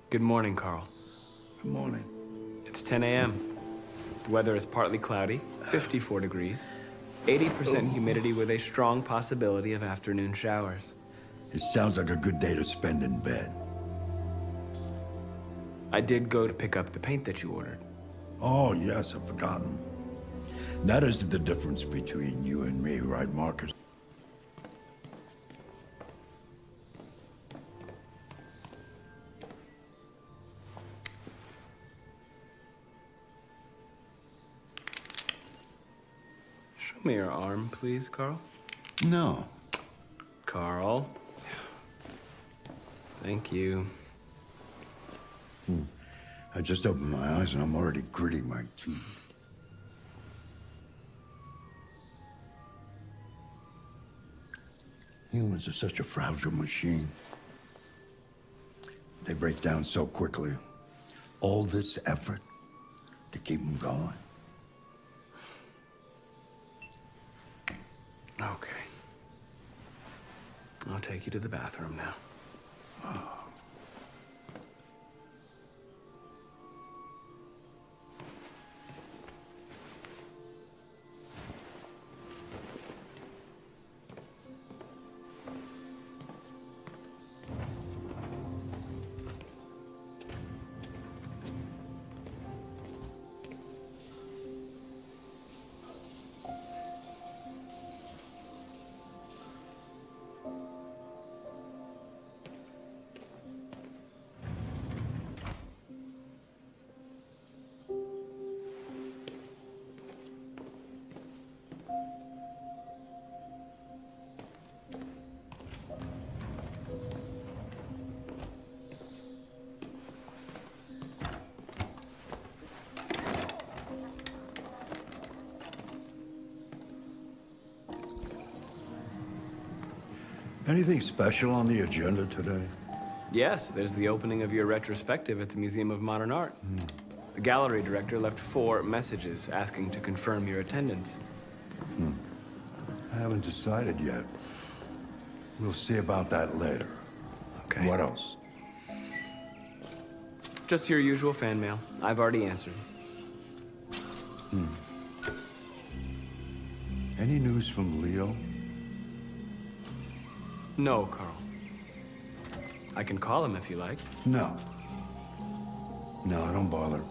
Good morning, Carl. Good morning. It's 10 a.m. The weather is partly cloudy, 54 degrees, 80% humidity with a strong possibility of afternoon showers. It sounds like a good day to spend in bed. I did go to pick up the paint that you ordered. Oh, yes, I've forgotten. That is the difference between you and me, right, Marcus? Show me your arm, please, Carl. No. Carl. Thank you. I just opened my eyes and I'm already gritting my teeth. Humans are such a fragile machine. They break down so quickly. All this effort to keep them going. Okay. I'll take you to the bathroom now. Anything special on the agenda today? Yes, there's the opening of your retrospective at the Museum of Modern Art. The gallery director left 4 messages asking to confirm your attendance. I haven't decided yet. We'll see about that later. Okay. What else? Just your usual fan mail. I've already answered. Any news from Leo? No, Carl. I can call him if you like. No. No, don't bother.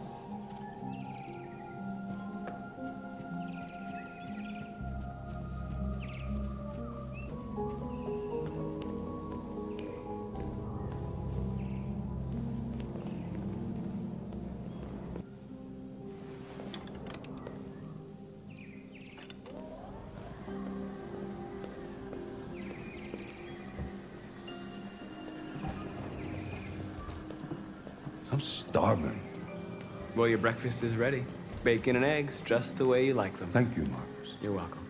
I'm starving. Well, your breakfast is ready. Bacon and eggs, just the way you like them. Thank you, Marcus. You're welcome.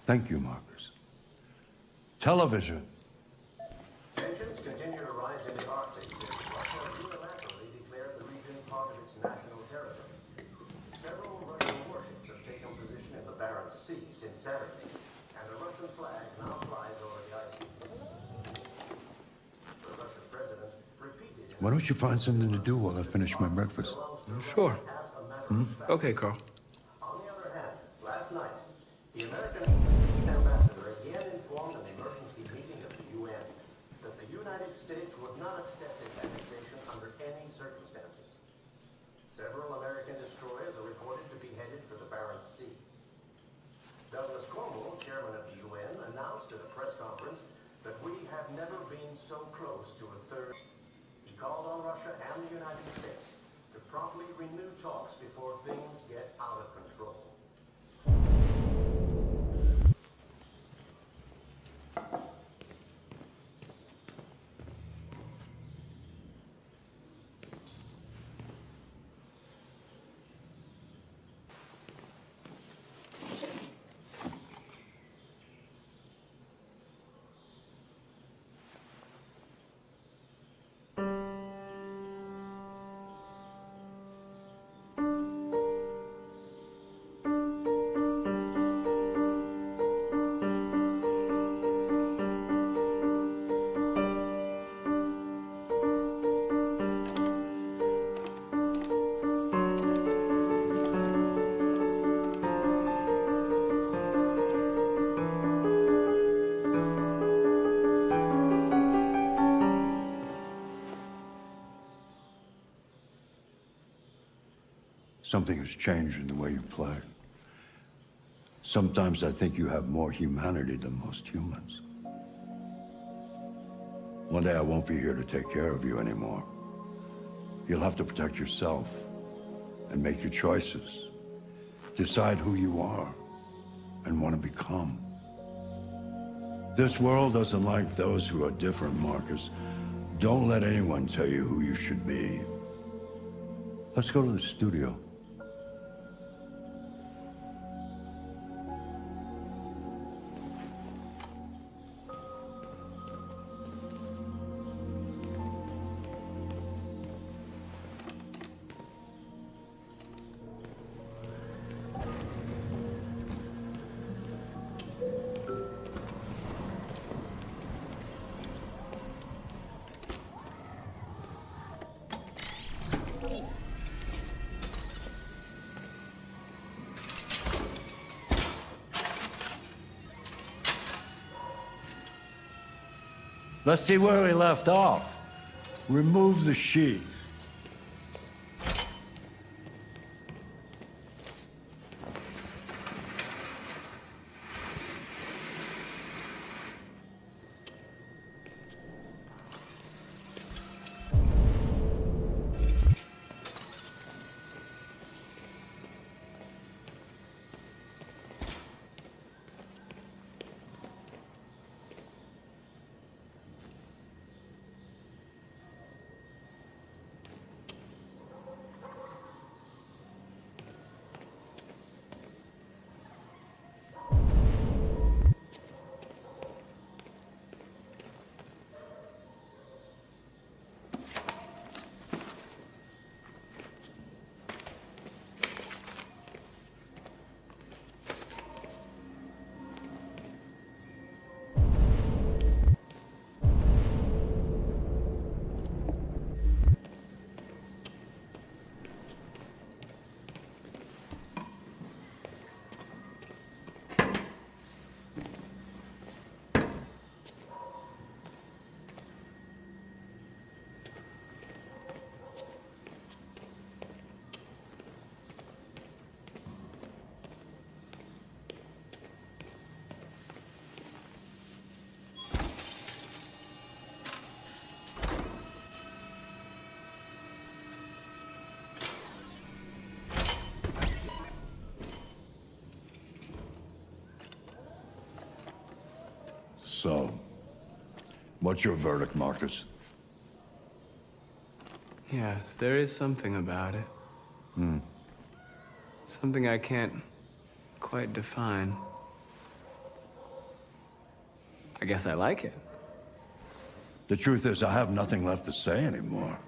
Thank you, Marcus. Television. Tensions continue to rise in the Arctic since Russia unilaterally declared the region part of its national territory. Several Russian warships have taken position in the Barents Sea since Saturday, and the Russian flag now flies over the ice. The Russian president repeated... Why don't you find something to do while I finish my breakfast? Sure. Okay, Carl. On the other hand, last night, the American ambassador again informed an emergency meeting of the UN that the United States would not accept this annexation under any circumstances. Several American destroyers are reported to be headed for the Barents Sea. Douglas Cornwall, chairman of the UN, announced at a press conference that we have never been so close to a third. He called on Russia and the United States to promptly renew talks before things get out of control. Something has changed in the way you play. Sometimes I think you have more humanity than most humans. One day I won't be here to take care of you anymore. You'll have to protect yourself and make your choices. Decide who you are and want to become. This world doesn't like those who are different, Marcus. Don't let anyone tell you who you should be. Let's go to the studio. Let's see where we left off. Remove the sheet. So, what's your verdict, Marcus? Yes, there is something about it. Something I can't quite define. I guess I like it. The truth is, I have nothing left to say anymore.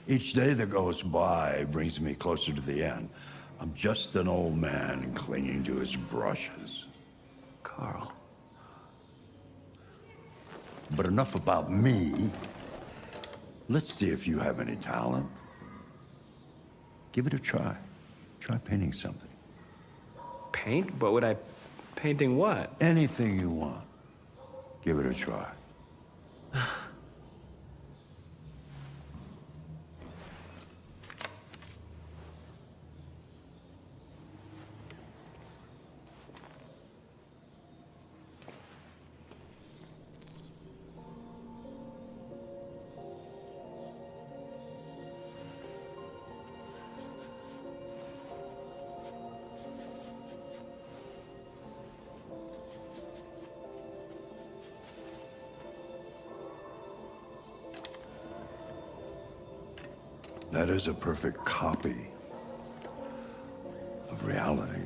Each day that goes by brings me closer to the end. I'm just an old man clinging to his brushes. Carl. But enough about me. Let's see if you have any talent. Give it a try. Try painting something. Paint? What would I... Painting what? Anything you want. Give it a try. That is a perfect copy of reality.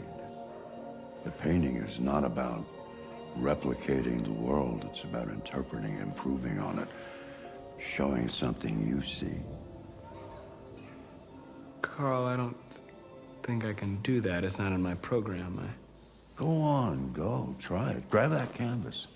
The painting is not about replicating the world. It's about interpreting, improving on it, showing something you see. Carl, I don't think I can do that. It's not in my program. Go on, go, try it. Grab that canvas.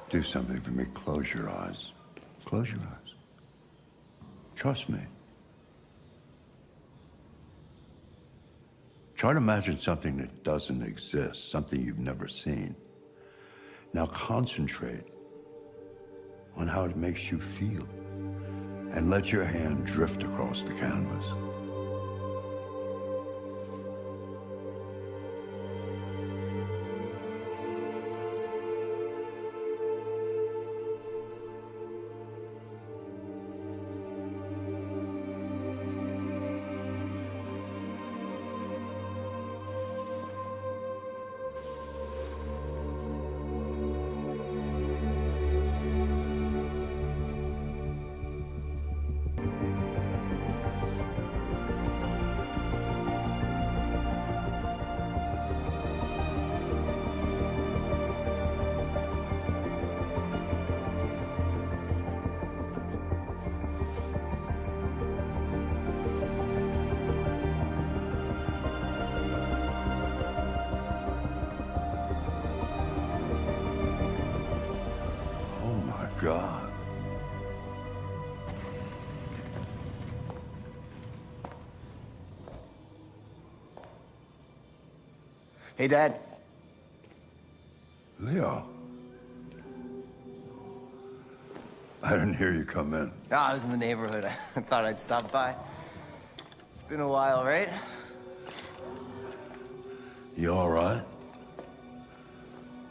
Do something for me. Close your eyes. Close your eyes. Trust me. Try to imagine something that doesn't exist, something you've never seen. Now concentrate on how it makes you feel, and let your hand drift across the canvas. God. Hey, Dad. Leo. I didn't hear you come in. I was in the neighborhood. I thought I'd stop by. It's been a while, right? You all right?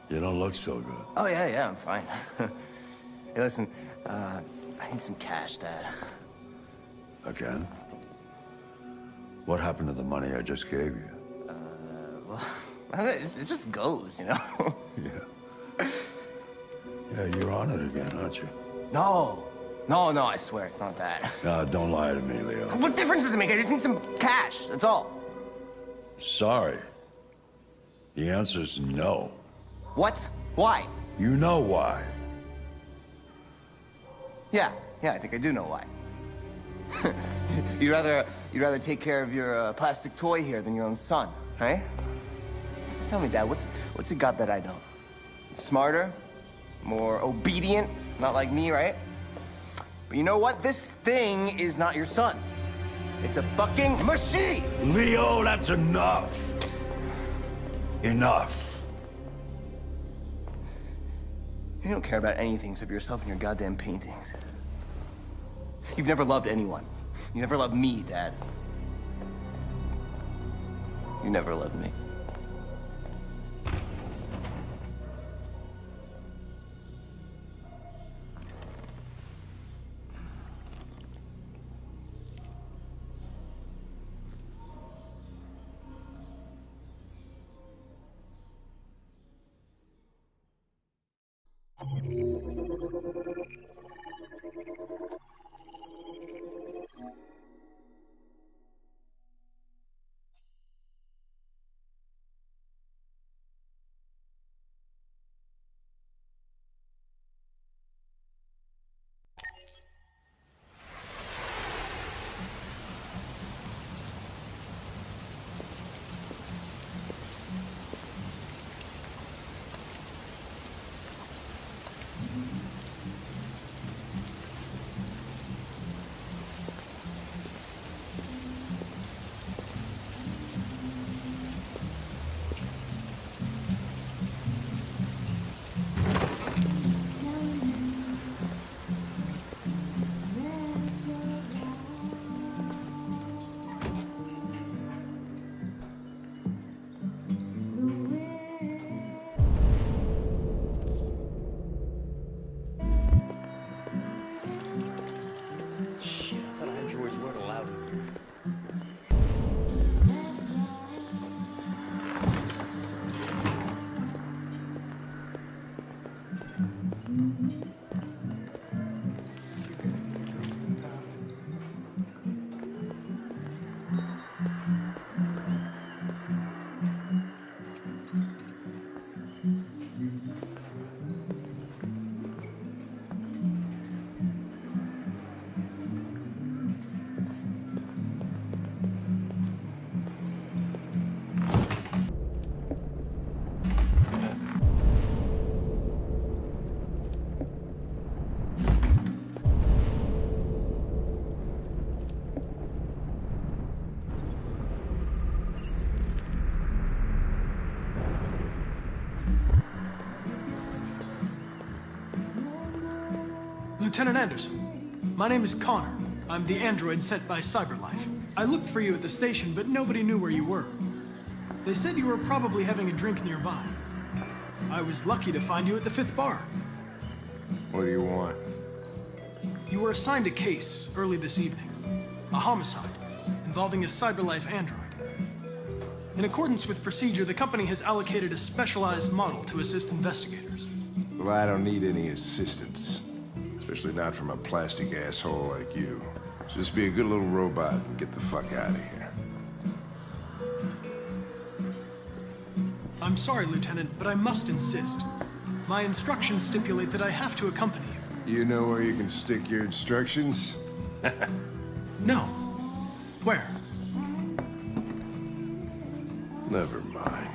You don't look so good. Oh, yeah, I'm fine. Hey, listen, I need some cash, Dad. Again? What happened to the money I just gave you? Well, it just goes, you know? Yeah. Yeah, you're on it again, aren't you? No, I swear it's not that. No, don't lie to me, Leo. What difference does it make? I just need some cash, that's all. Sorry. The answer's no. What? Why? You know why. Yeah, I think I do know why. You'd rather take care of your plastic toy here than your own son, right? Tell me, Dad, what's it got that I don't? Smarter? More obedient? Not like me, right? But you know what? This thing is not your son. It's a fucking machine! Leo, that's enough. Enough. You don't care about anything except yourself and your goddamn paintings. You've never loved anyone. You never loved me, Dad. You never loved me. Lieutenant Anderson, my name is Connor. I'm the android sent by CyberLife. I looked for you at the station, but nobody knew where you were. They said you were probably having a drink nearby. I was lucky to find you at the 5th bar. What do you want? You were assigned a case early this evening. A homicide involving a CyberLife android. In accordance with procedure, the company has allocated a specialized model to assist investigators. Well, I don't need any assistance. Especially not from a plastic asshole like you. Just be a good little robot and get the fuck out of here. I'm sorry, Lieutenant, but I must insist. My instructions stipulate that I have to accompany you. You know where you can stick your instructions? No. Where? Never mind.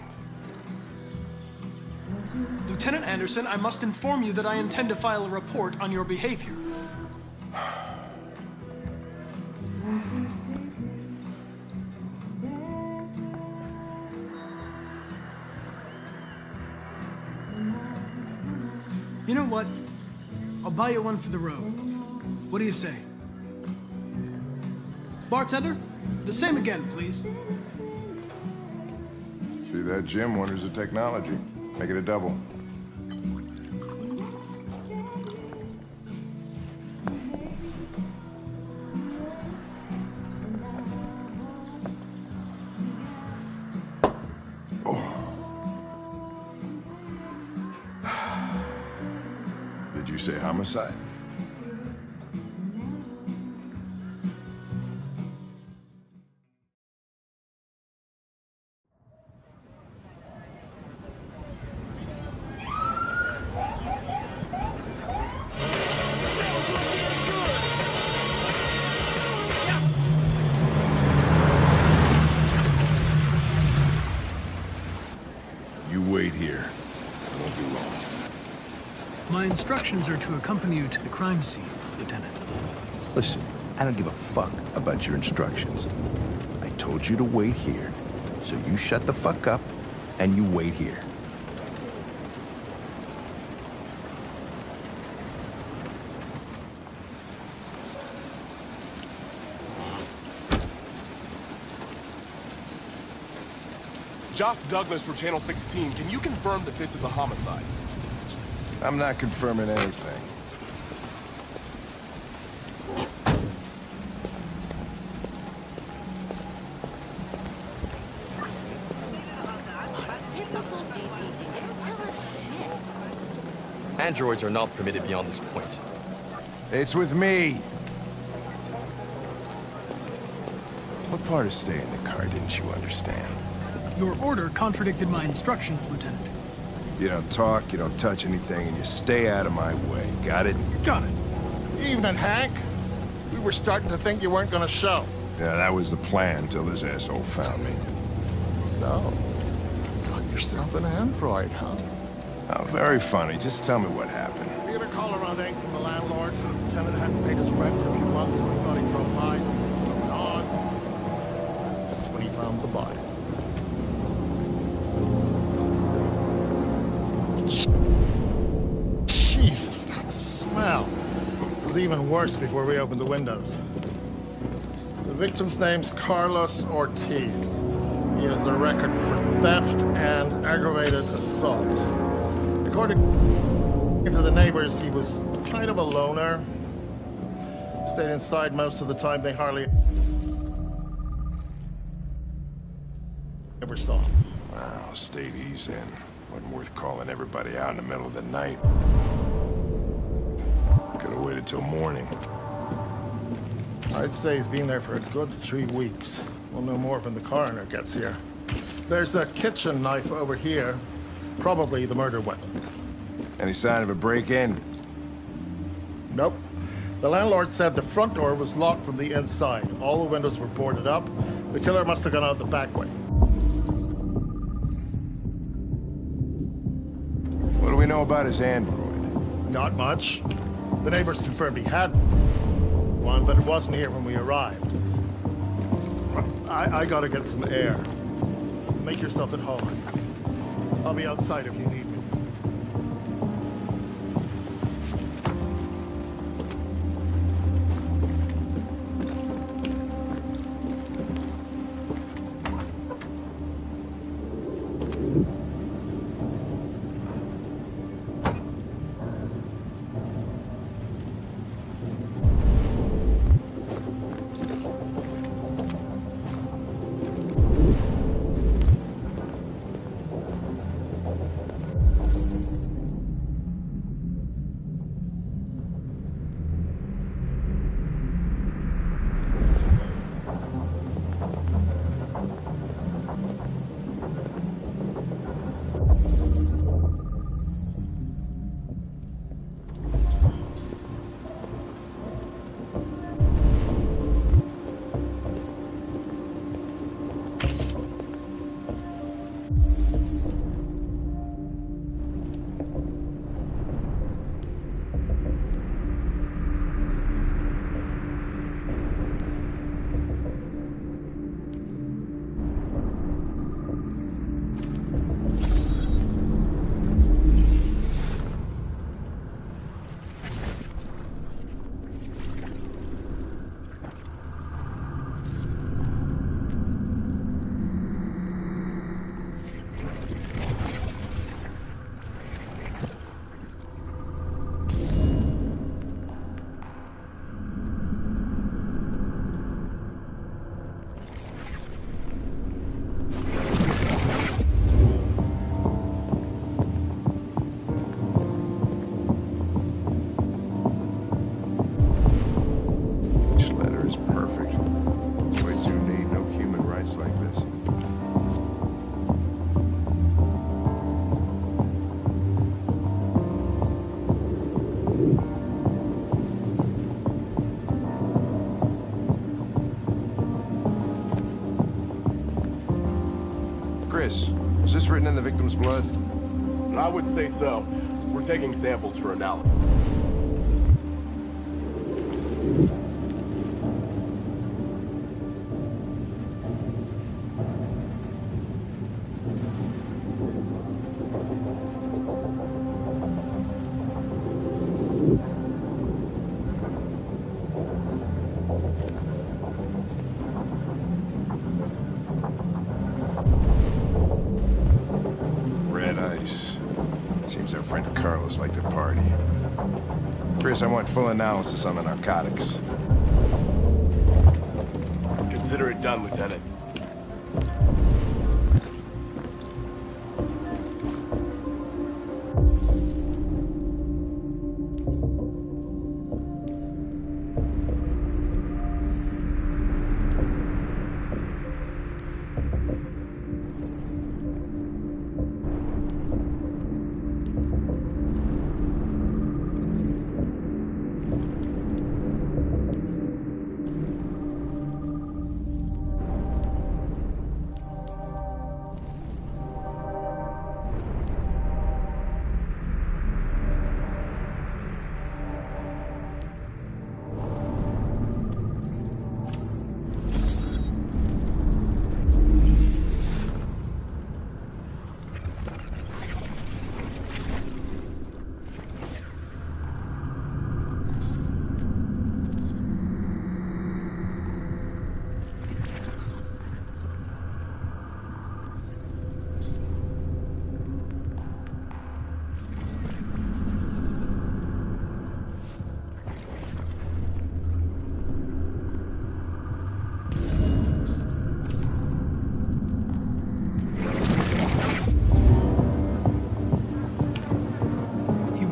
Lieutenant Anderson, I must inform you that I intend to file a report on your behavior. You know what? I'll buy you one for the road. What do you say? Bartender, the same again, please. See that, Jim? Wonders of technology. Make it a double. Did you say homicide? You wait here. I won't be long. My instructions are to accompany you to the crime scene, Lieutenant. Listen, I don't give a fuck about your instructions. I told you to wait here, so you shut the fuck up and you wait here. Josh Douglas from Channel 16, can you confirm that this is a homicide? I'm not confirming anything. Androids are not permitted beyond this point. It's with me. What part of staying in the car didn't you understand? Your order contradicted my instructions, Lieutenant. You don't talk, you don't touch anything, and you stay out of my way. Got it? Got it. Evening, Hank. We were starting to think you weren't gonna show. Yeah, that was the plan till this asshole found me. So, got yourself an android, huh? Oh, very funny. Just tell me what happened. We had a call around 8 from the landlord. The tenant hadn't paid his rent for a few months, so he thought he'd drove by, see what was going on. That's when he found the body. Jesus, that smell. It was even worse before we opened the windows. The victim's name's Carlos Ortiz. He has a record for theft and aggravated assault. According to the neighbors, he was kind of a loner. Stayed inside most of the time. They hardly ever saw him. Well, stayed easy and wasn't worth calling everybody out in the middle of the night. Could have waited till morning. I'd say he's been there for a good 3 weeks. We'll know more when the coroner gets here. There's a kitchen knife over here. Probably the murder weapon. Any sign of a break-in? Nope. The landlord said the front door was locked from the inside. All the windows were boarded up. The killer must have gone out the back way. What do we know about his android? Not much. The neighbors confirmed he had one, but it wasn't here when we arrived. I gotta get some air. Make yourself at home. I'll be outside if you need me. Chris, is this written in the victim's blood? I would say so. We're taking samples for analysis. Red ice. Seems our friend Carlos liked to party. Chris, I want full analysis on the narcotics. Consider it done, Lieutenant.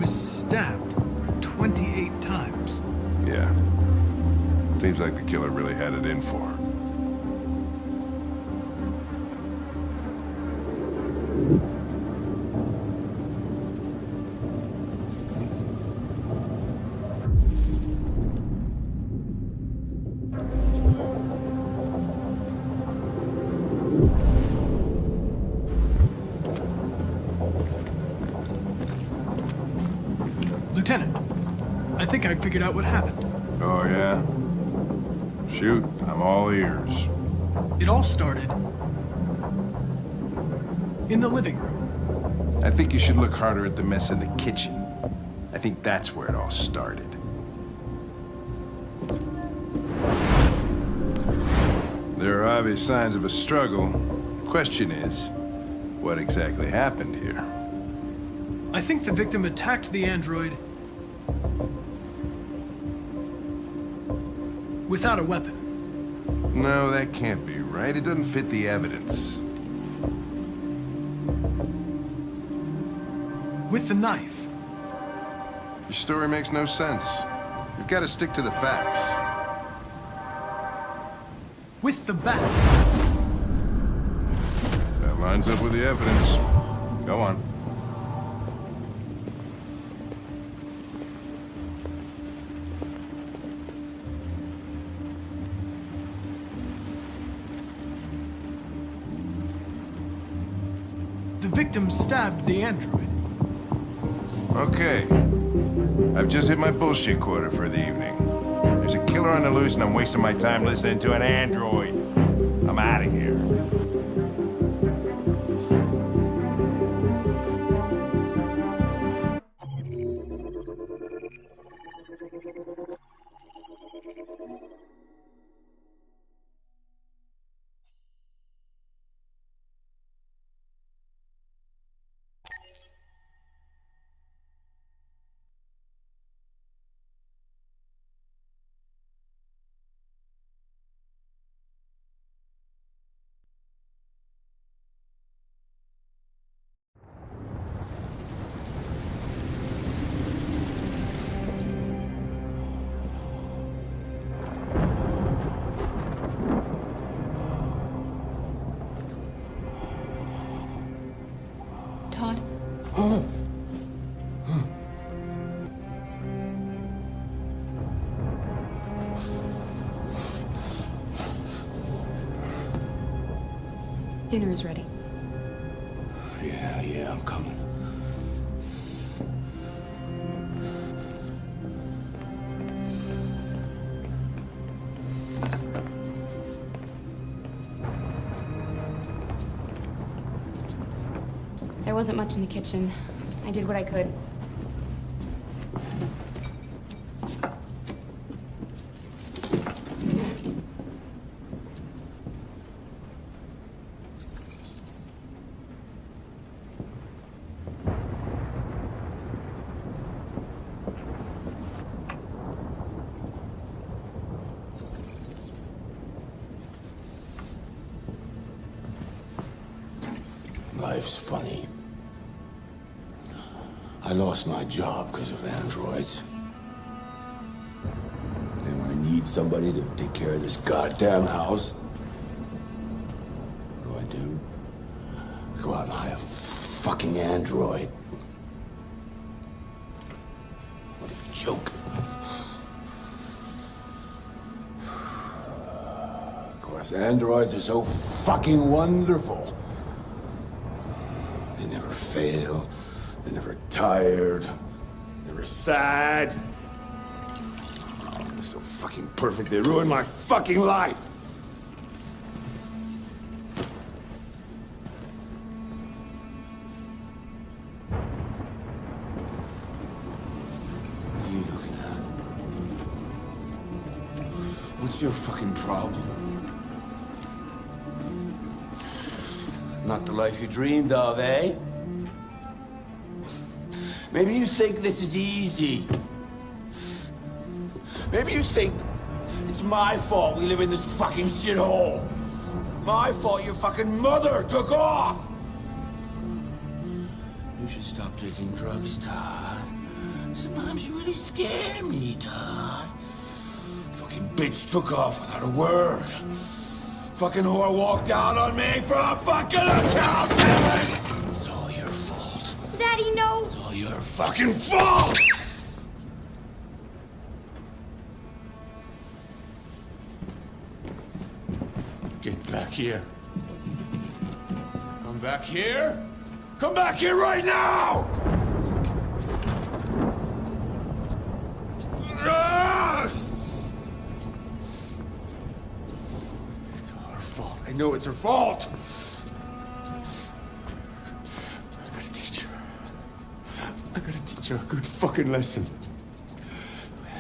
Stabbed 28 times. Yeah. Seems like the killer really had it in for her. Lieutenant, I think I figured out what happened. Oh, yeah? Shoot, I'm all ears. It all started in the living room. I think you should look harder at the mess in the kitchen. I think that's where it all started. There are obvious signs of a struggle. Question is, what exactly happened here? I think the victim attacked the android without a weapon. No, that can't be right. It doesn't fit the evidence. With the knife. Your story makes no sense. You've got to stick to the facts. With the bat. That lines up with the evidence. Go on. The victim stabbed the android. Okay. I've just hit my bullshit quota for the evening. There's a killer on the loose and I'm wasting my time listening to an android. I'm out of here. Todd? Dinner is ready. Yeah, I'm coming. There wasn't much in the kitchen. I did what I could. Life's funny. I lost my job because of androids. And I need somebody to take care of this goddamn house. What do? I go out and hire a fucking android. What a joke. Of course, androids are so fucking wonderful. They never fail. They're never tired. Never sad. They're so fucking perfect. They ruined my fucking life. What are you looking at? What's your fucking problem? Not the life you dreamed of, eh? Maybe you think this is easy. Maybe you think it's my fault we live in this fucking shithole. My fault your fucking mother took off. You should stop taking drugs, Todd. Sometimes you really scare me, Todd. Fucking bitch took off without a word. Fucking whore walked out on me for a fucking account, damn it! It's all your fault. Daddy, no! It's all your fucking fault! Get back here. Come back here. Come back here right now! Yes! It's all her fault. I know it's her fault. I gotta teach her. I gotta teach her a good fucking lesson.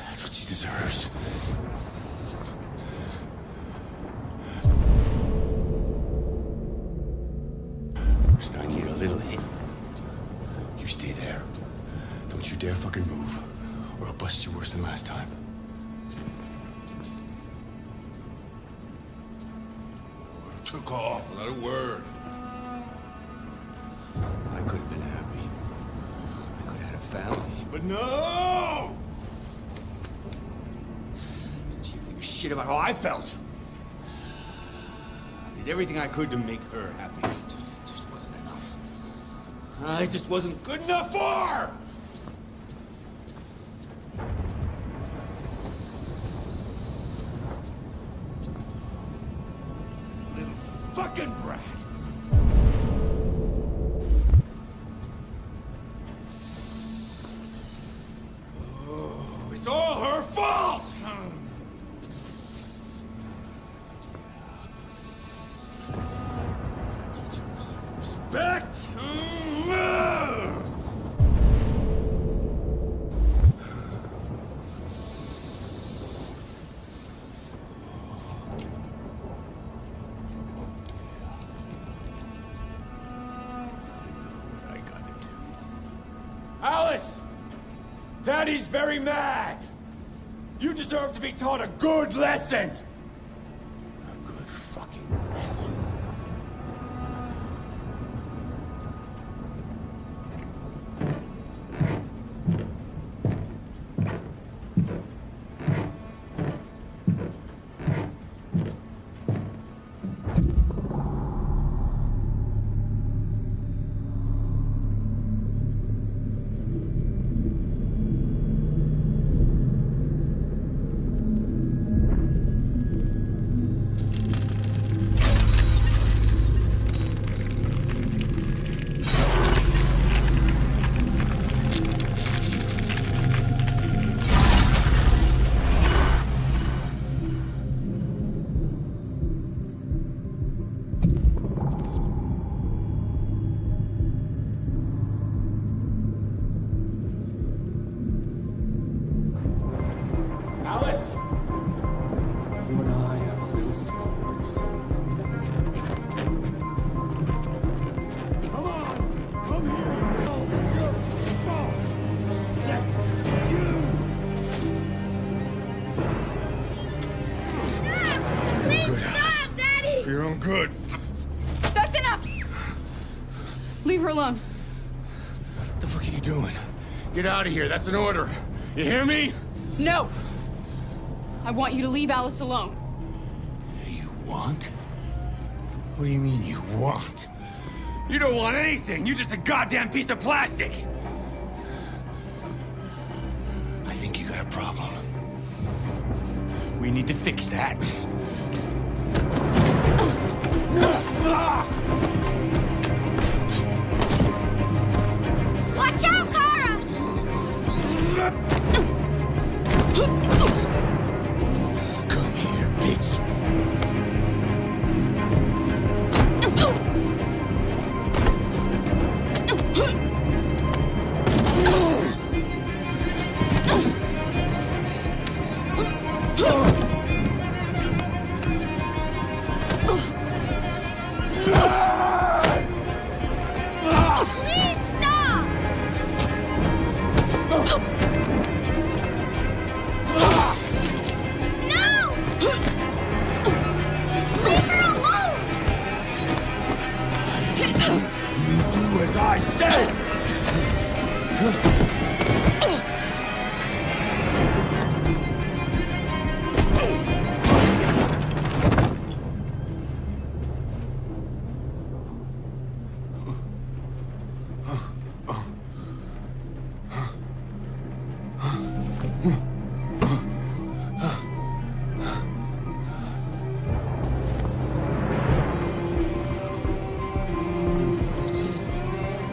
That's what she deserves. First, I need a little hit. You stay there. Don't you dare fucking move, or I'll bust you worse than last time. Took off without a word. I could have been happy. I could have had a family. But no! She didn't give a shit about how I felt. I did everything I could to make her happy. It just wasn't enough. I just wasn't good enough for her! Little fucking brat! Oh, it's all her fault! I'm gonna teach her some respect! Alice! Daddy's very mad! You deserve to be taught a good lesson! A good fucking lesson. Please stop, Daddy! For your own good. That's enough! Leave her alone. What the fuck are you doing? Get out of here. That's an order. You hear me? No! I want you to leave Alice alone. You want? What do you mean you want? You don't want anything. You're just a goddamn piece of plastic. I think you got a problem. We need to fix that. Watch out, Kara! Come here, bitch. Please stop! No! Leave her alone! You do as I say!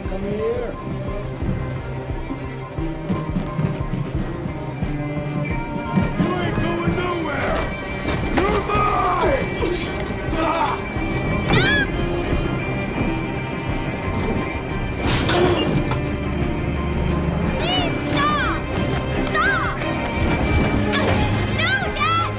Come here. You ain't going nowhere. You're mine. Please stop! Stop! No, Dad!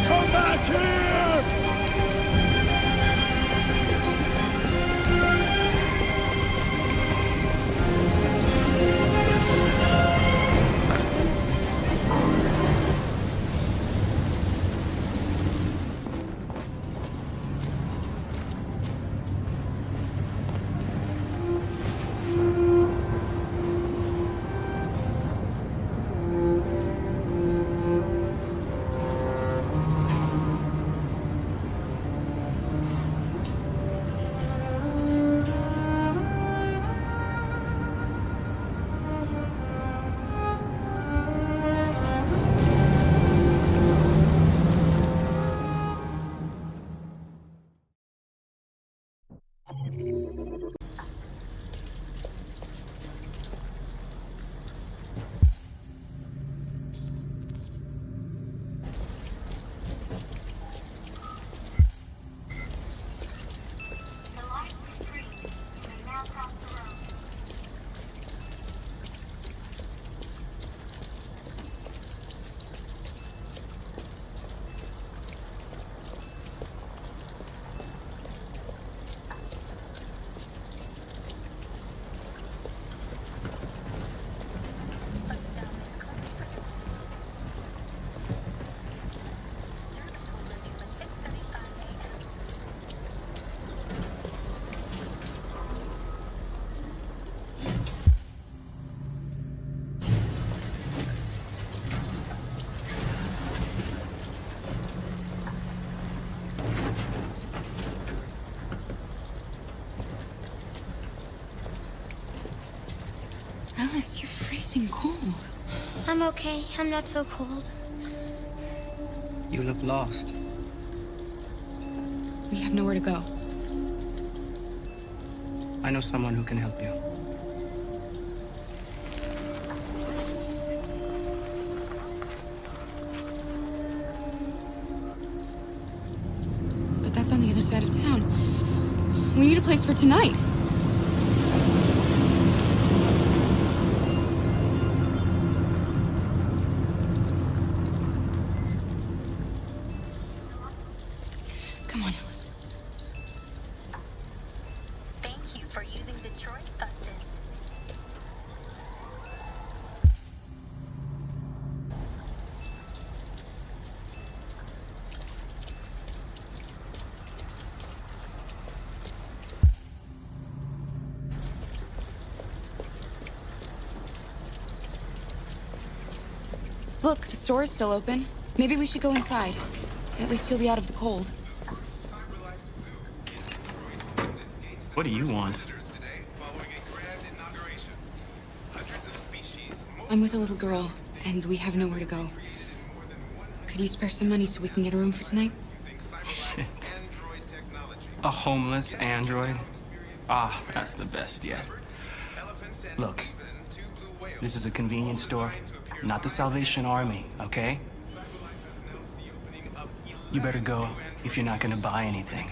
Come back here. Alice, you're freezing cold. I'm okay. I'm not so cold. You look lost. We have nowhere to go. I know someone who can help you. That's on the other side of town. We need a place for tonight. Come on, Alice. Thank you for using Detroit buses. Look, the store is still open. Maybe we should go inside. At least you'll be out of the cold. What do you want? I'm with a little girl, and we have nowhere to go. Could you spare some money so we can get a room for tonight? Shit. A homeless android? Ah, that's the best yet. Look, this is a convenience store, not the Salvation Army, okay? You better go if you're not gonna buy anything.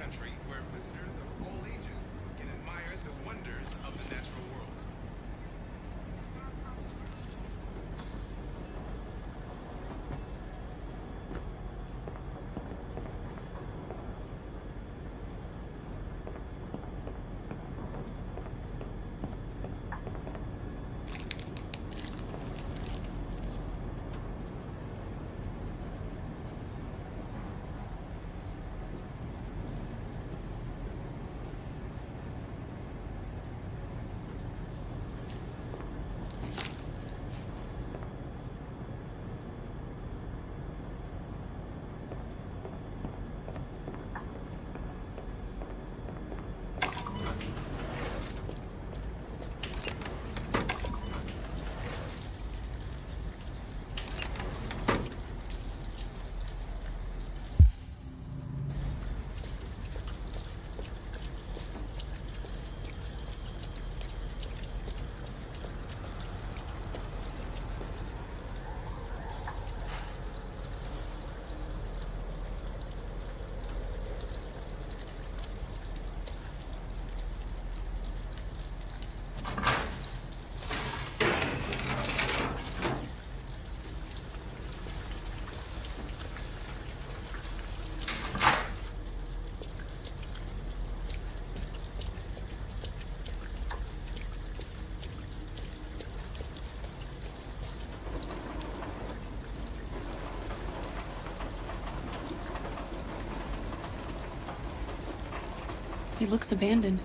It looks abandoned.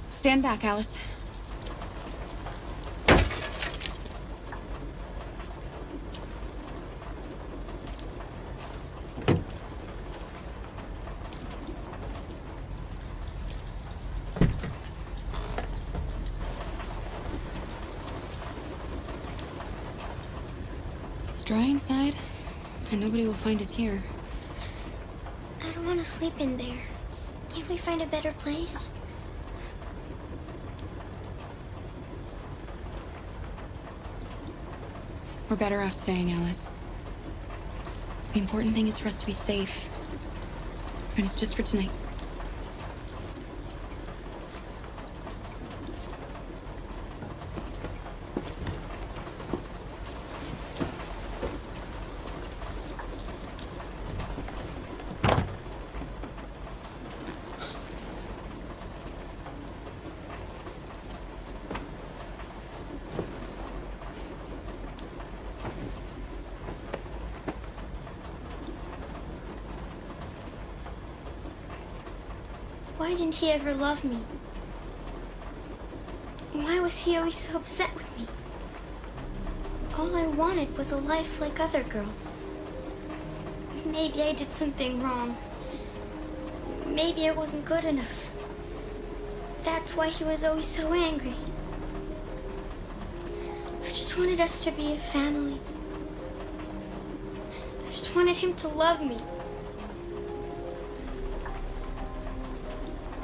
Stand back, Alice. It's dry inside, and nobody will find us here. I don't want to sleep in there. Can't we find a better place? We're better off staying, Alice. The important thing is for us to be safe. And it's just for tonight. Why didn't he ever love me? Why was he always so upset with me? All I wanted was a life like other girls. Maybe I did something wrong. Maybe I wasn't good enough. That's why he was always so angry. I just wanted us to be a family. I just wanted him to love me.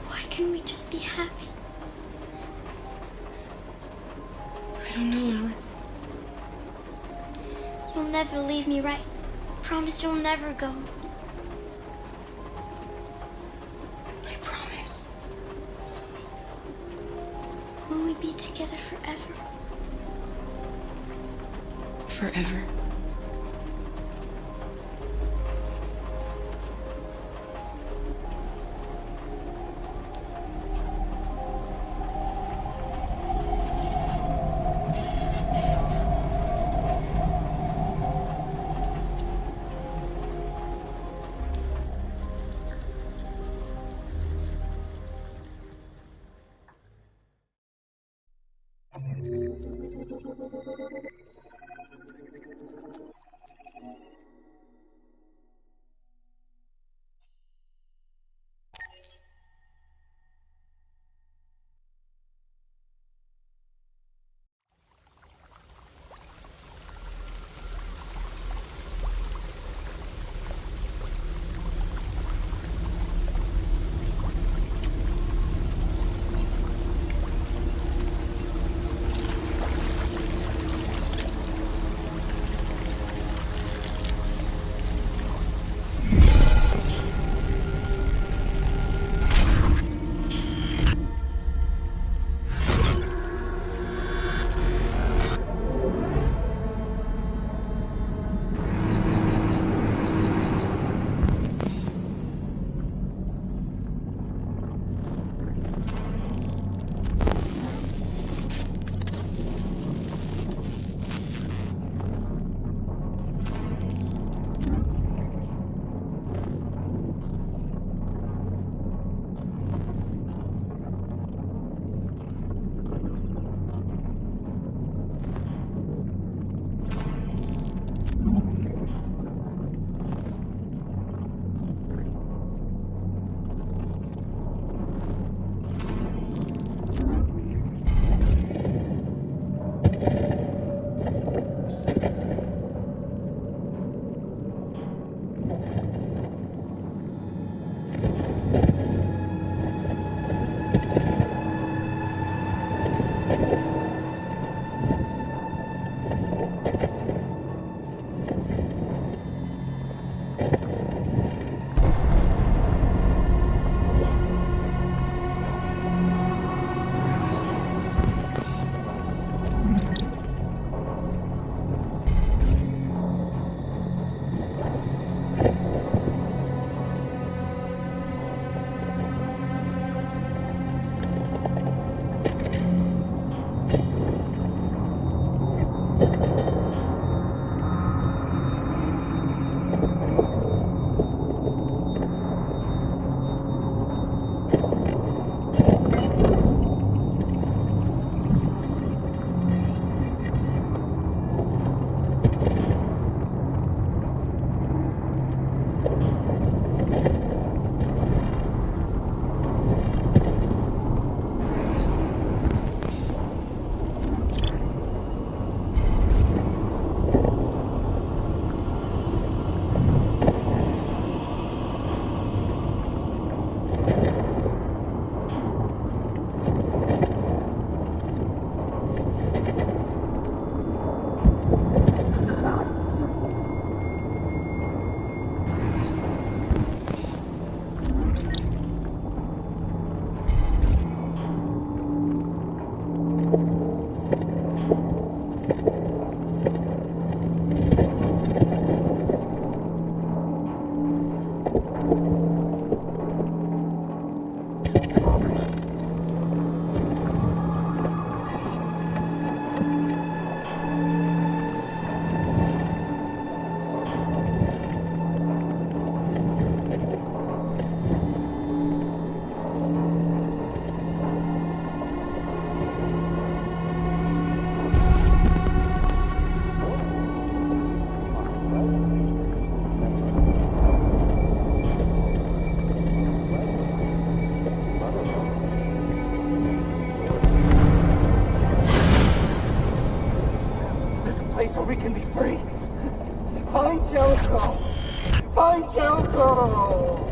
Why can't we just be happy? I don't know, Alice. You'll never leave me, right? Promise you'll never go. I promise. Will we be together forever? Forever. we can be free. Find Jericho! Find Jericho!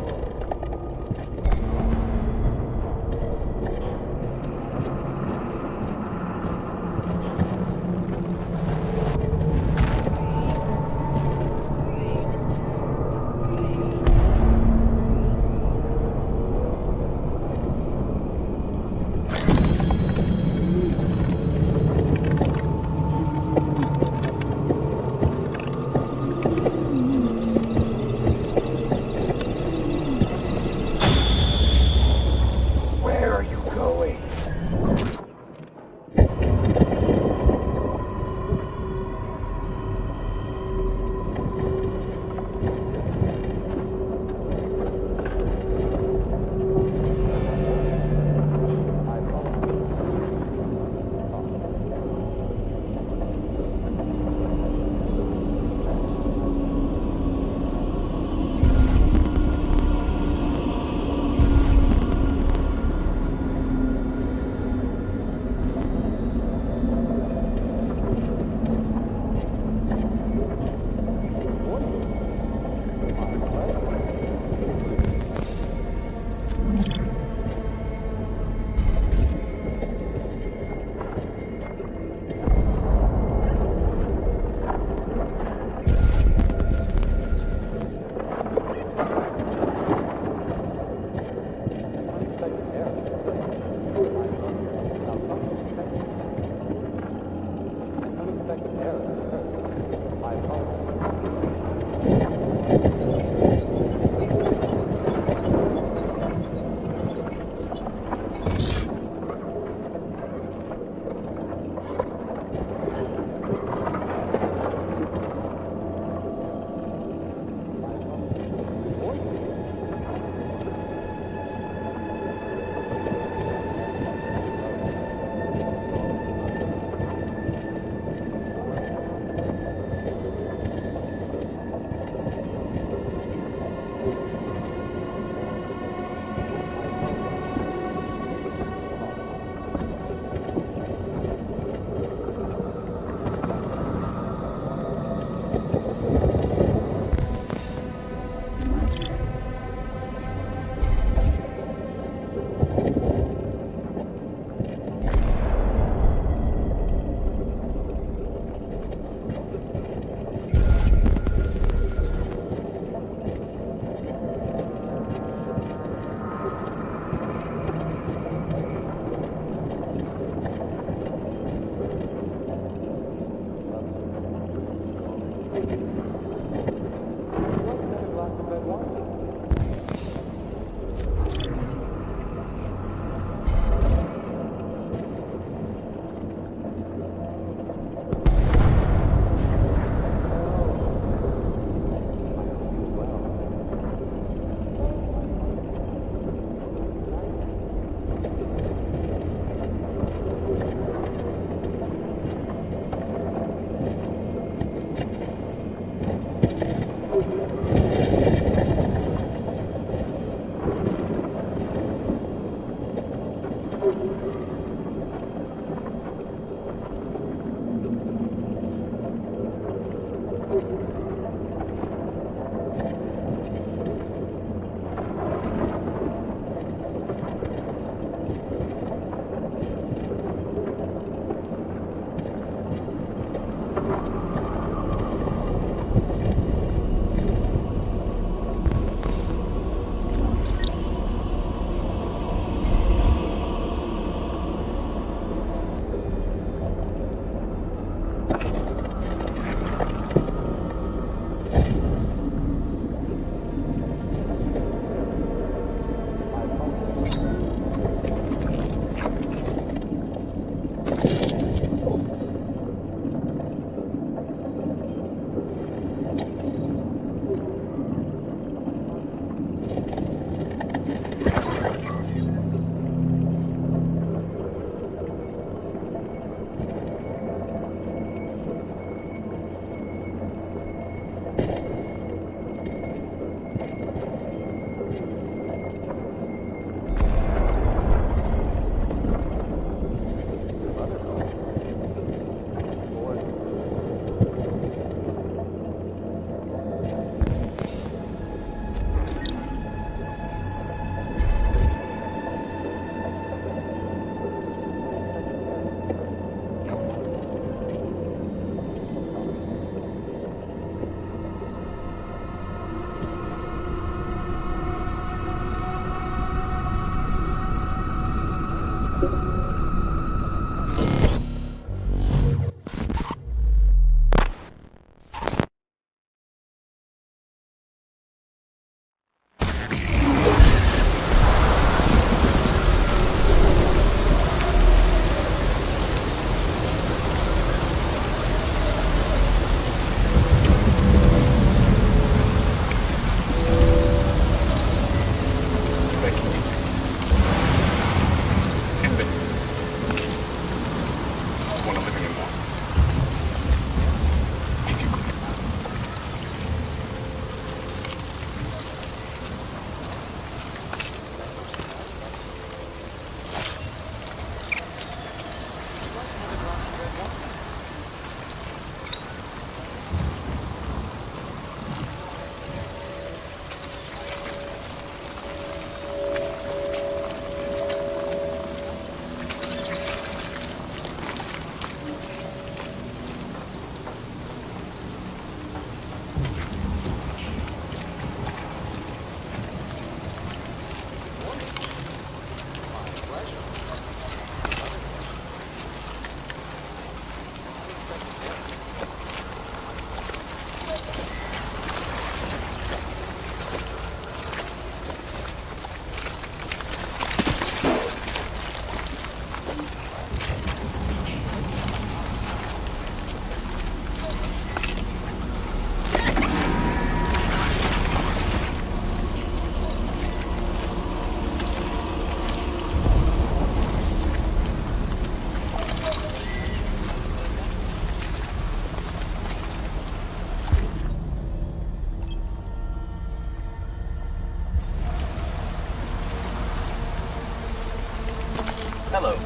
Hello.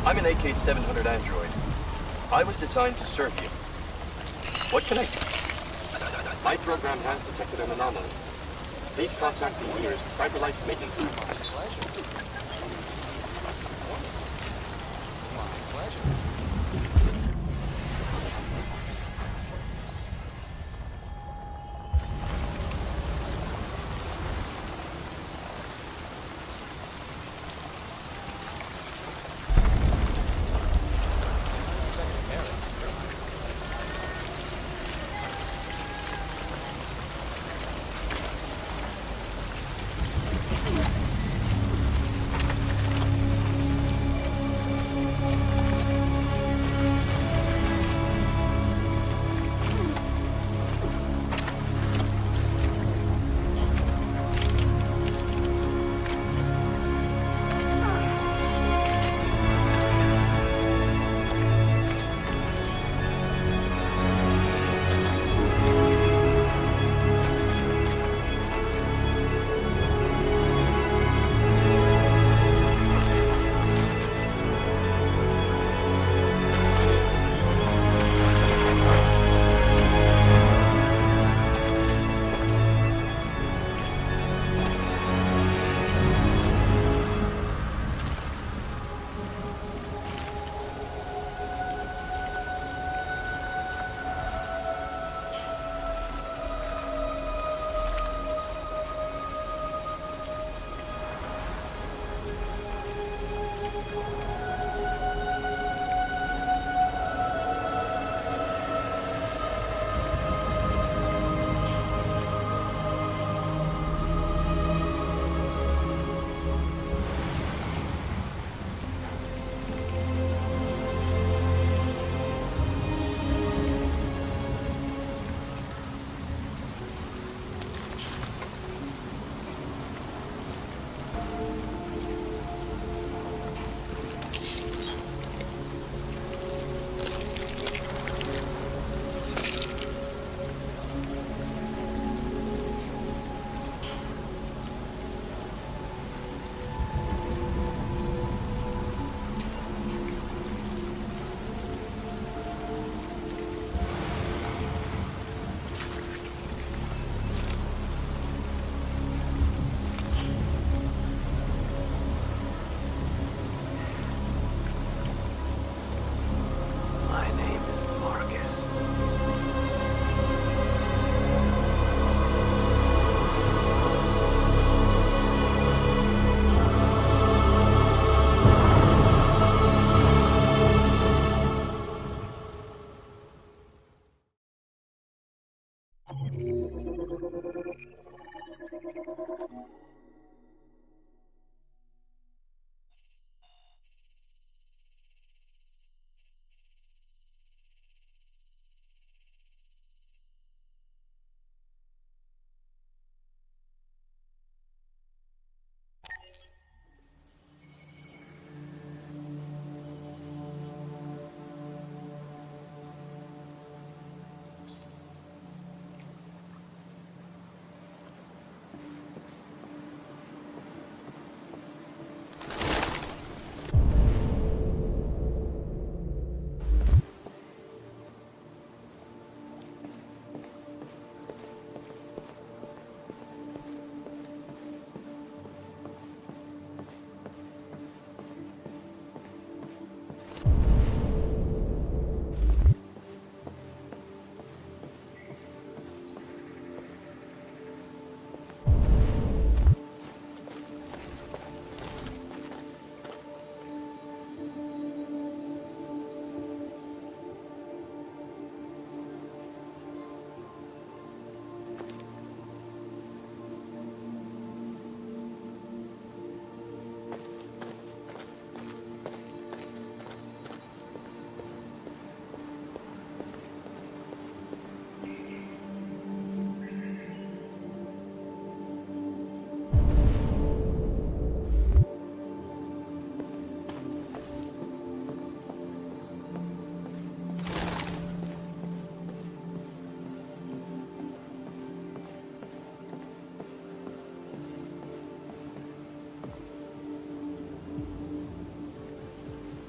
I'm an AK-700 android. I was designed to serve you. What can I do? My program has detected an anomaly. Please contact the nearest CyberLife maintenance center.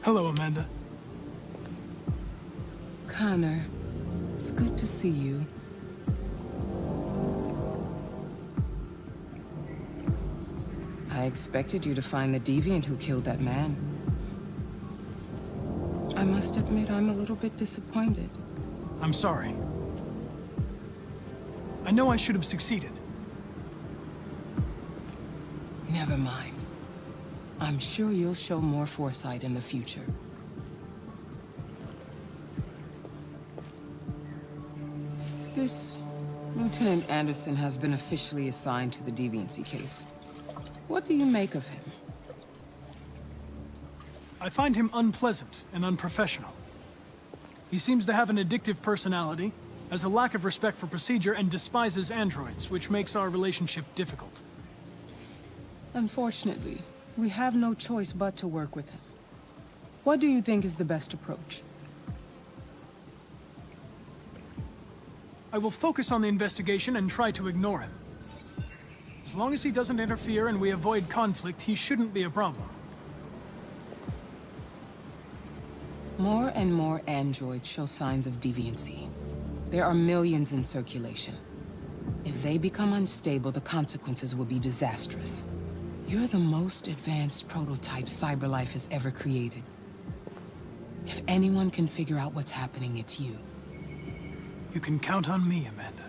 Hello, Amanda. Connor, it's good to see you. I expected you to find the deviant who killed that man. I must admit, I'm a little bit disappointed. I'm sorry. I know I should have succeeded. Never mind. I'm sure you'll show more foresight in the future. This Lieutenant Anderson has been officially assigned to the deviancy case. What do you make of him? I find him unpleasant and unprofessional. He seems to have an addictive personality, has a lack of respect for procedure, and despises androids, which makes our relationship difficult. Unfortunately, we have no choice but to work with him. What do you think is the best approach? I will focus on the investigation and try to ignore him. As long as he doesn't interfere and we avoid conflict, he shouldn't be a problem. More and more androids show signs of deviancy. There are millions in circulation. If they become unstable, the consequences will be disastrous. You're the most advanced prototype CyberLife has ever created. If anyone can figure out what's happening, it's you. You can count on me, Amanda.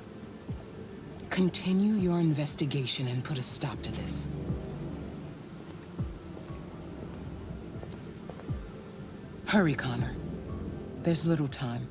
Continue your investigation and put a stop to this. Hurry, Connor. There's little time.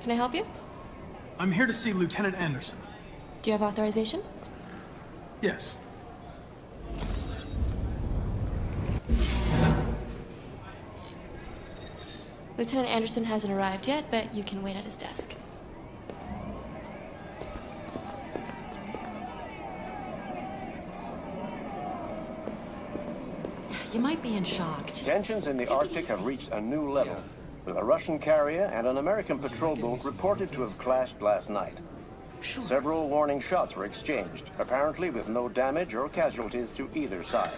Can I help you? I'm here to see Lieutenant Anderson. Do you have authorization? Yes. Lieutenant Anderson hasn't arrived yet, but you can wait at his desk. You might be in shock. Tensions in the Arctic have reached a new level, with a Russian carrier and an American patrol boat reported to have clashed last night. Several warning shots were exchanged, apparently with no damage or casualties to either side.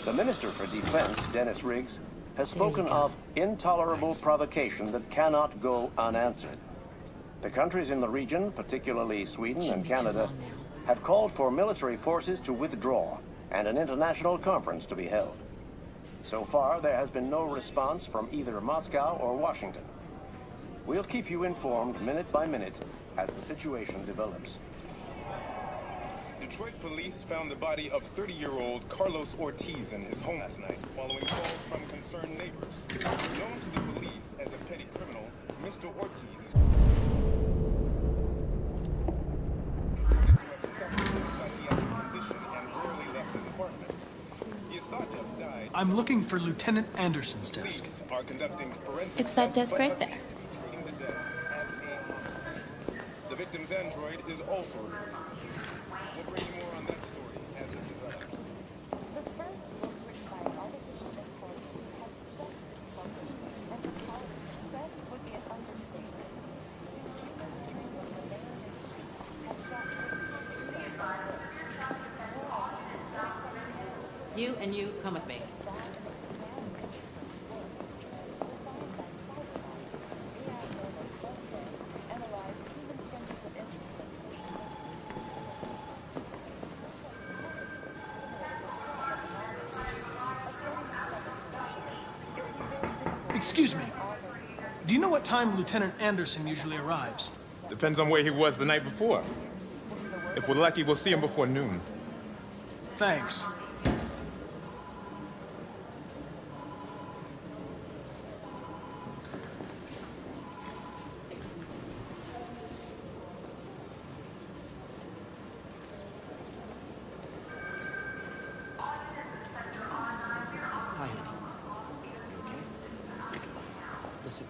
The Minister for Defense, Dennis Riggs, has spoken of intolerable provocation that cannot go unanswered. The countries in the region, particularly Sweden and Canada, have called for military forces to withdraw and an international conference to be held. So far, there has been no response from either Moscow or Washington. We'll keep you informed minute by minute as the situation develops. Detroit police found the body of 30-year-old Carlos Ortiz in his home last night, following calls from concerned neighbors. Known to the police as a petty criminal, Mr. Ortiz is I'm looking for Lieutenant Anderson's desk. It's that desk right there. The victim's android is also removed. We'll bring you more on that story as it develops. You and you come with me. Excuse me. Do you know what time Lieutenant Anderson usually arrives? Depends on where he was the night before. If we're lucky, we'll see him before noon. Thanks. Hi, honey. You okay? Listen.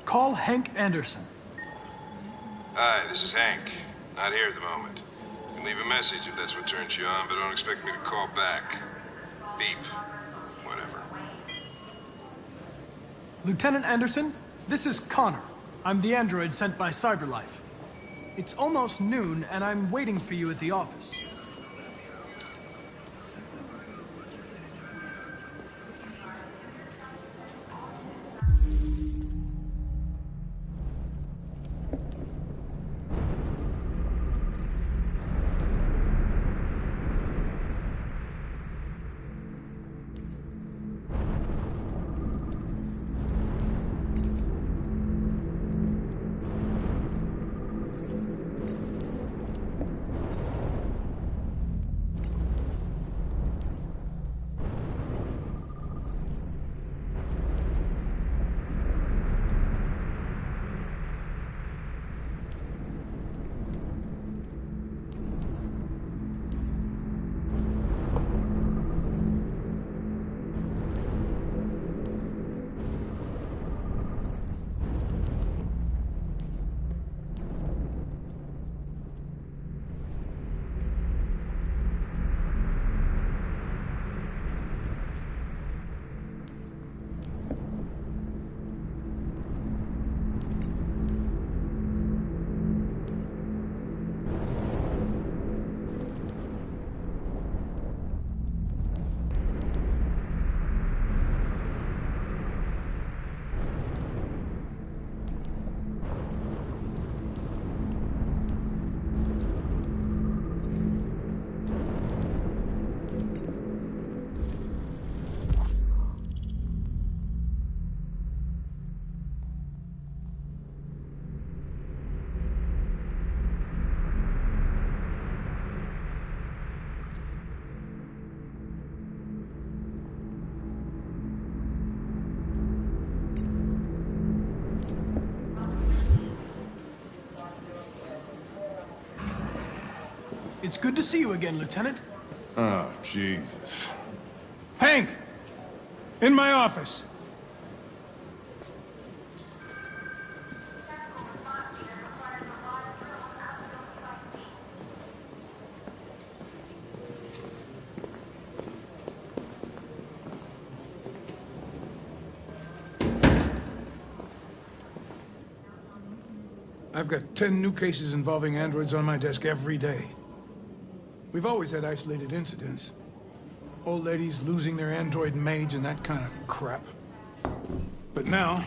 Call Hank Anderson. Hi, this is Hank. Not here at the moment. You can leave a message if that's what turns you on, but don't expect me to call back. Beep. Whatever. Lieutenant Anderson, this is Connor. I'm the android sent by CyberLife. It's almost noon, and I'm waiting for you at the office. It's good to see you again, Lieutenant. Oh, Jesus. Hank! In my office. I've got 10 new cases involving androids on my desk every day. We've always had isolated incidents. Old ladies losing their android maids and that kind of crap. But now,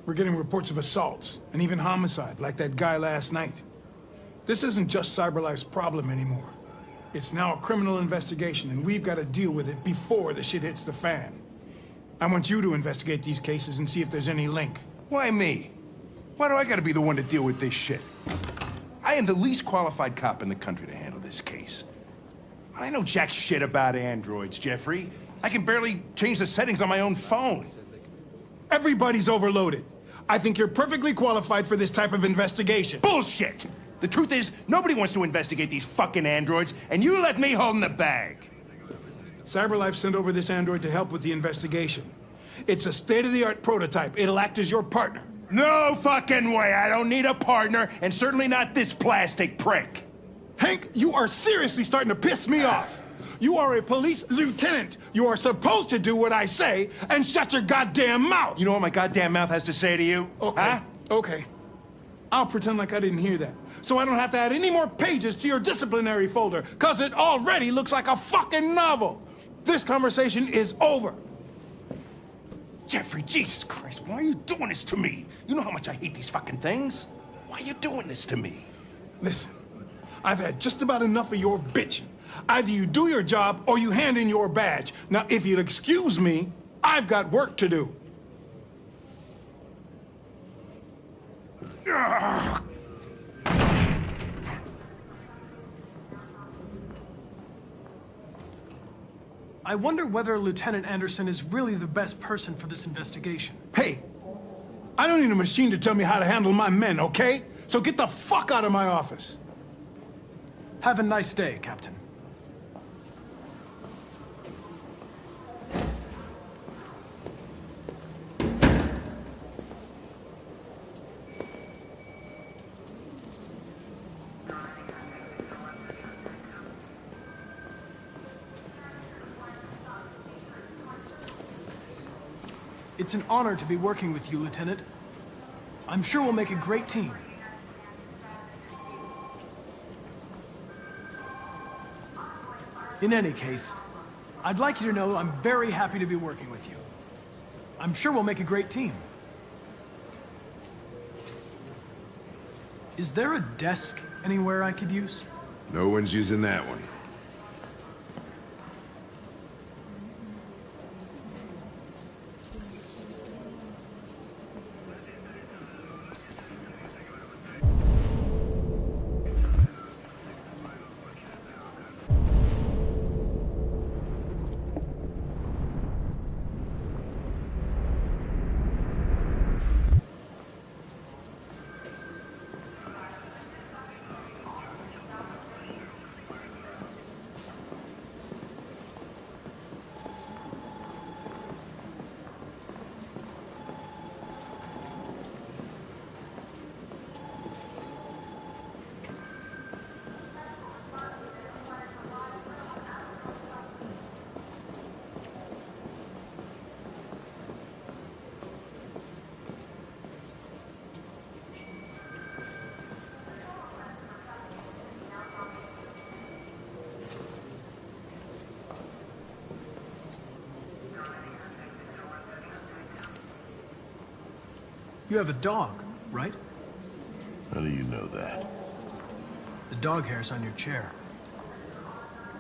we're getting reports of assaults and even homicide, like that guy last night. This isn't just CyberLife's problem anymore. It's now a criminal investigation, and we've got to deal with it before the shit hits the fan. I want you to investigate these cases and see if there's any link. Why me? Why do I gotta be the one to deal with this shit? I am the least qualified cop in the country to handle this case. I know jack shit about androids, Jeffrey. I can barely change the settings on my own phone. Everybody's overloaded. I think you're perfectly qualified for this type of investigation. Bullshit! The truth is, nobody wants to investigate these fucking androids, and you let me hold in the bag. CyberLife sent over this android to help with the investigation. It's a state-of-the-art prototype. It'll act as your partner. No fucking way! I don't need a partner, and certainly not this plastic prick. Hank, you are seriously starting to piss me off. You are a police lieutenant. You are supposed to do what I say and shut your goddamn mouth. You know what my goddamn mouth has to say to you? Okay, huh? Okay. I'll pretend like I didn't hear that, so I don't have to add any more pages to your disciplinary folder, because it already looks like a fucking novel. This conversation is over. Jeffrey, Jesus Christ, why are you doing this to me? You know how much I hate these fucking things. Why are you doing this to me? Listen, I've had just about enough of your bitching. Either you do your job or you hand in your badge. Now, if you'll excuse me, I've got work to do. Ugh. I wonder whether Lieutenant Anderson is really the best person for this investigation. Hey, I don't need a machine to tell me how to handle my men, okay? So get the fuck out of my office. Have a nice day, Captain. It's an honor to be working with you, Lieutenant. I'm sure we'll make a great team. In any case, I'd like you to know I'm very happy to be working with you. I'm sure we'll make a great team. Is there a desk anywhere I could use? No one's using that one. You have a dog, right? How do you know that? The dog hair's on your chair.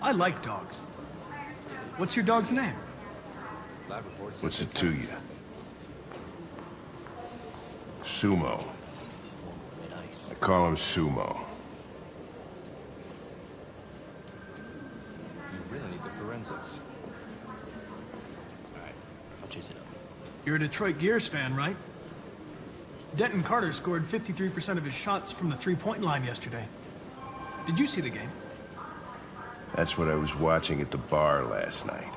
I like dogs. What's your dog's name? What's it to you? Sumo. I call him Sumo. You really need the forensics. All right, I'll chase it up. You're a Detroit Gears fan, right? Denton Carter scored 53% of his shots from the three-point line yesterday. Did you see the game? That's what I was watching at the bar last night.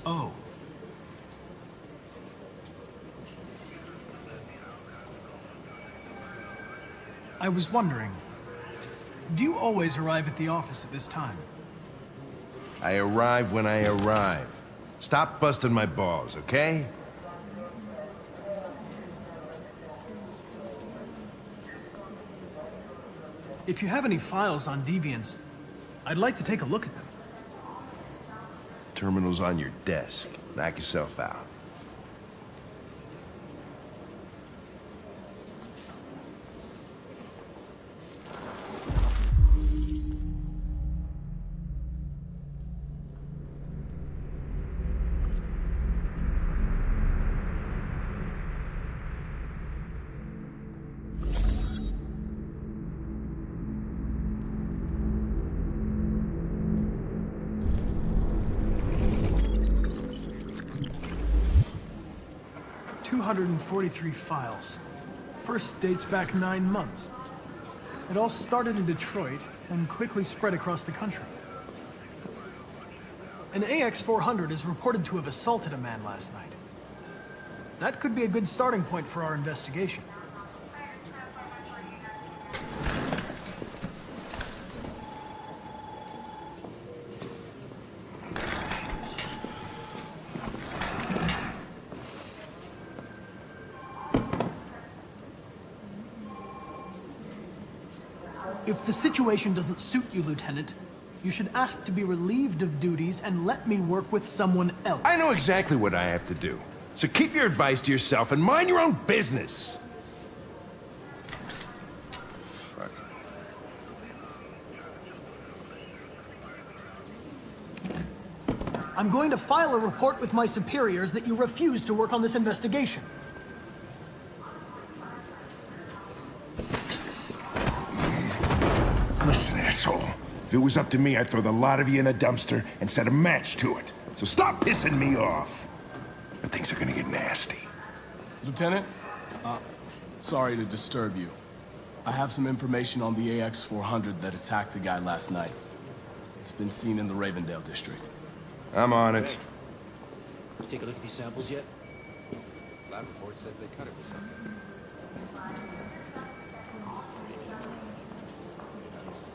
Oh. I was wondering, do you always arrive at the office at this time? I arrive when I arrive. Stop busting my balls, okay? If you have any files on deviants, I'd like to take a look at them. Terminal's on your desk. Knock yourself out. .243 files. First dates back 9 months. It all started in Detroit and quickly spread across the country. An AX-400 is reported to have assaulted a man last night. That could be a good starting point for our investigation. If the situation doesn't suit you, Lieutenant, you should ask to be relieved of duties and let me work with someone else. I know exactly what I have to do. So keep your advice to yourself and mind your own business. Fuck. I'm going to file a report with my superiors that you refuse to work on this investigation. Listen, asshole. If it was up to me, I'd throw the lot of you in a dumpster and set a match to it. So stop pissing me off. Or things are gonna get nasty. Lieutenant, sorry to disturb you. I have some information on the AX-400 that attacked the guy last night. It's been seen in the Ravendale district. I'm on it. You take a look at these samples yet? Lab report says they cut it with something. Nice.